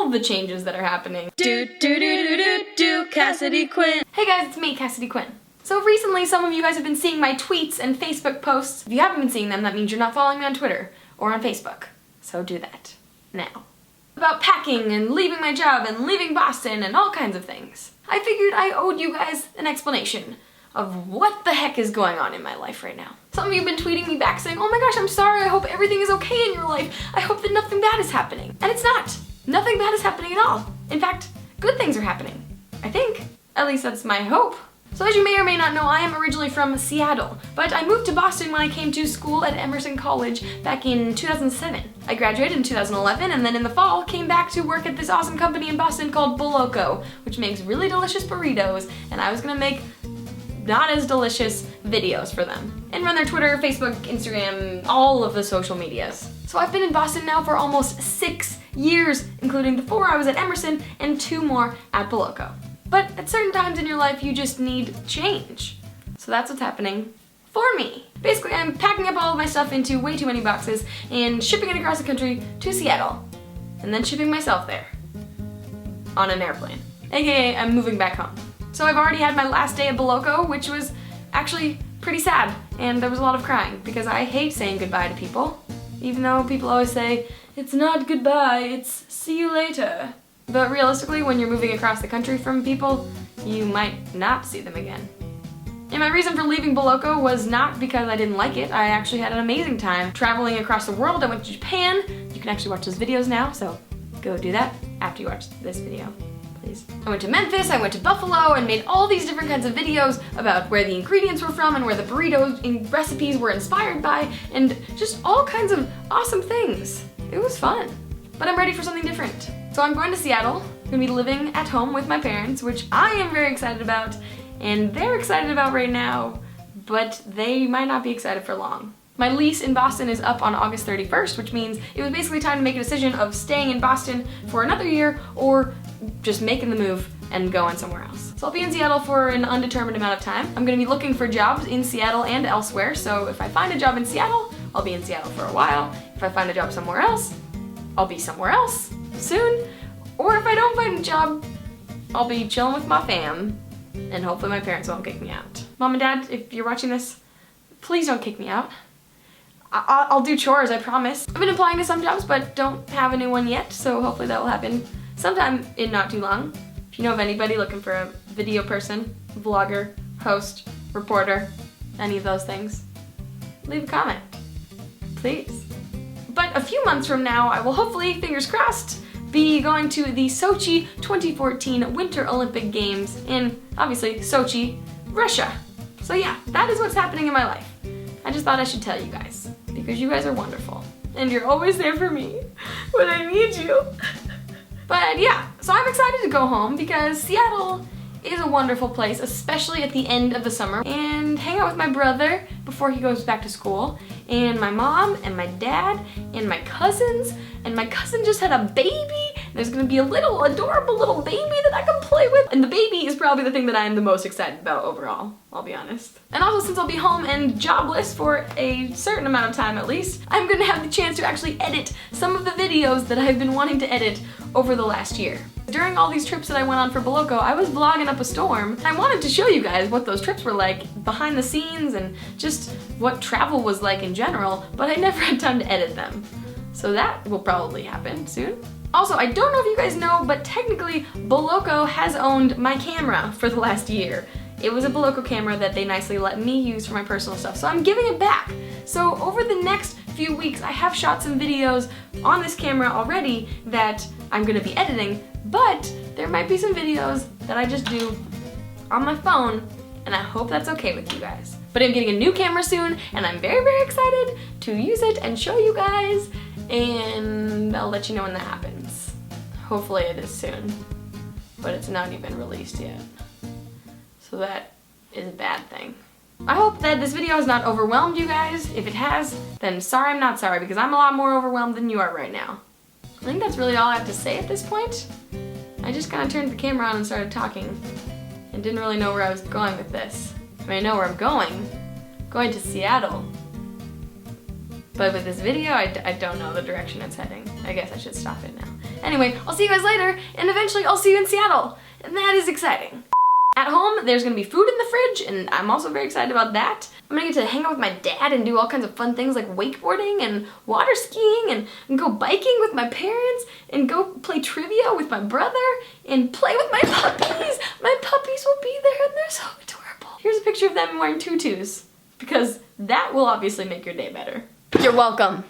all the changes that are happening. Cassidy Quinn. Hey guys, it's me, Cassidy Quinn. So recently, some of you guys have been seeing my tweets and Facebook posts. If you haven't been seeing them, that means you're not following me on Twitter or on Facebook. So do that now. About packing and leaving my job and leaving Boston and all kinds of things. I figured I owed you guys an explanation of what the heck is going on in my life right now. Some of you have been tweeting me back saying, oh my gosh, I'm sorry, I hope everything is okay in your life. I hope that nothing bad is happening. And it's not. Nothing bad is happening at all. In fact, good things are happening. I think. At least that's my hope. So as you may or may not know, I am originally from Seattle, but I moved to Boston when I came to school at Emerson College back in 2007. I graduated in 2011, and then in the fall came back to work at this awesome company in Boston called Boloco, which makes really delicious burritos, and I was gonna make not as delicious videos for them and run their Twitter, Facebook, Instagram, all of the social medias. So I've been in Boston now for almost 6 years, including the 4 I was at Emerson and 2 more at Boloco. But at certain times in your life, you just need change. So that's what's happening for me. Basically, I'm packing up all of my stuff into way too many boxes and shipping it across the country to Seattle, and then shipping myself there on an airplane. AKA, I'm moving back home. So I've already had my last day at Boloco, which was actually pretty sad, and there was a lot of crying because I hate saying goodbye to people, even though people always say, it's not goodbye, it's see you later. But realistically, when you're moving across the country from people, you might not see them again. And my reason for leaving Boloco was not because I didn't like it. I actually had an amazing time traveling across the world. I went to Japan. You can actually watch those videos now, so go do that after you watch this video, please. I went to Memphis, I went to Buffalo, and made all these different kinds of videos about where the ingredients were from and where the burrito recipes were inspired by, and just all kinds of awesome things. It was fun. But I'm ready for something different. So I'm going to Seattle. I'm gonna be living at home with my parents, which I am very excited about, and they're excited about right now, but they might not be excited for long. My lease in Boston is up on August 31st, which means it was basically time to make a decision of staying in Boston for another year or just making the move and going somewhere else. So I'll be in Seattle for an undetermined amount of time. I'm gonna be looking for jobs in Seattle and elsewhere, so if I find a job in Seattle, I'll be in Seattle for a while. If I find a job somewhere else, I'll be somewhere else soon. Or if I don't find a job, I'll be chilling with my fam, and hopefully my parents won't kick me out. Mom and Dad, if you're watching this, please don't kick me out. I'll do chores, I promise. I've been applying to some jobs, but don't have a new one yet, so hopefully that will happen sometime in not too long. If you know of anybody looking for a video person, vlogger, host, reporter, any of those things, leave a comment, please. But a few months from now, I will hopefully, fingers crossed, be going to the Sochi 2014 Winter Olympic Games in, obviously, Sochi, Russia. So yeah, that is what's happening in my life. I just thought I should tell you guys, because you guys are wonderful, and you're always there for me when I need you. But yeah, so I'm excited to go home because Seattle is a wonderful place, especially at the end of the summer, and hang out with my brother before he goes back to school, and my mom and my dad and my cousins, and my cousin just had a baby. There's gonna be a little adorable little baby that I can play with, and the baby is probably the thing that I am the most excited about overall, I'll be honest. And also, since I'll be home and jobless for a certain amount of time at least, I'm gonna have the chance to actually edit some of the videos that I've been wanting to edit over the last year. During all these trips that I went on for Boloco, I was vlogging up a storm. I wanted to show you guys what those trips were like behind the scenes and just what travel was like in general, but I never had time to edit them. So that will probably happen soon. Also, I don't know if you guys know, but technically Boloco has owned my camera for the last year. It was a Boloco camera that they nicely let me use for my personal stuff, so I'm giving it back. So over the next few weeks, I have shot some videos on this camera already that I'm gonna be editing, but there might be some videos that I just do on my phone, and I hope that's okay with you guys. But I'm getting a new camera soon, and I'm very, very excited to use it and show you guys, and I'll let you know when that happens. Hopefully it is soon, but it's not even released yet. So that is a bad thing. I hope that this video has not overwhelmed you guys. If it has, then sorry I'm not sorry, because I'm a lot more overwhelmed than you are right now. I think that's really all I have to say at this point. I just kind of turned the camera on and started talking and didn't really know where I was going with this. I mean, I know where I'm going to Seattle. But with this video, I don't know the direction it's heading. I guess I should stop it now. Anyway, I'll see you guys later, and eventually I'll see you in Seattle, and that is exciting. At home, there's gonna be food in the fridge, and I'm also very excited about that. I'm gonna get to hang out with my dad and do all kinds of fun things like wakeboarding and water skiing and go biking with my parents and go play trivia with my brother and play with my puppies. My puppies will be there and they're so adorable. Here's a picture of them wearing tutus because that will obviously make your day better. You're welcome.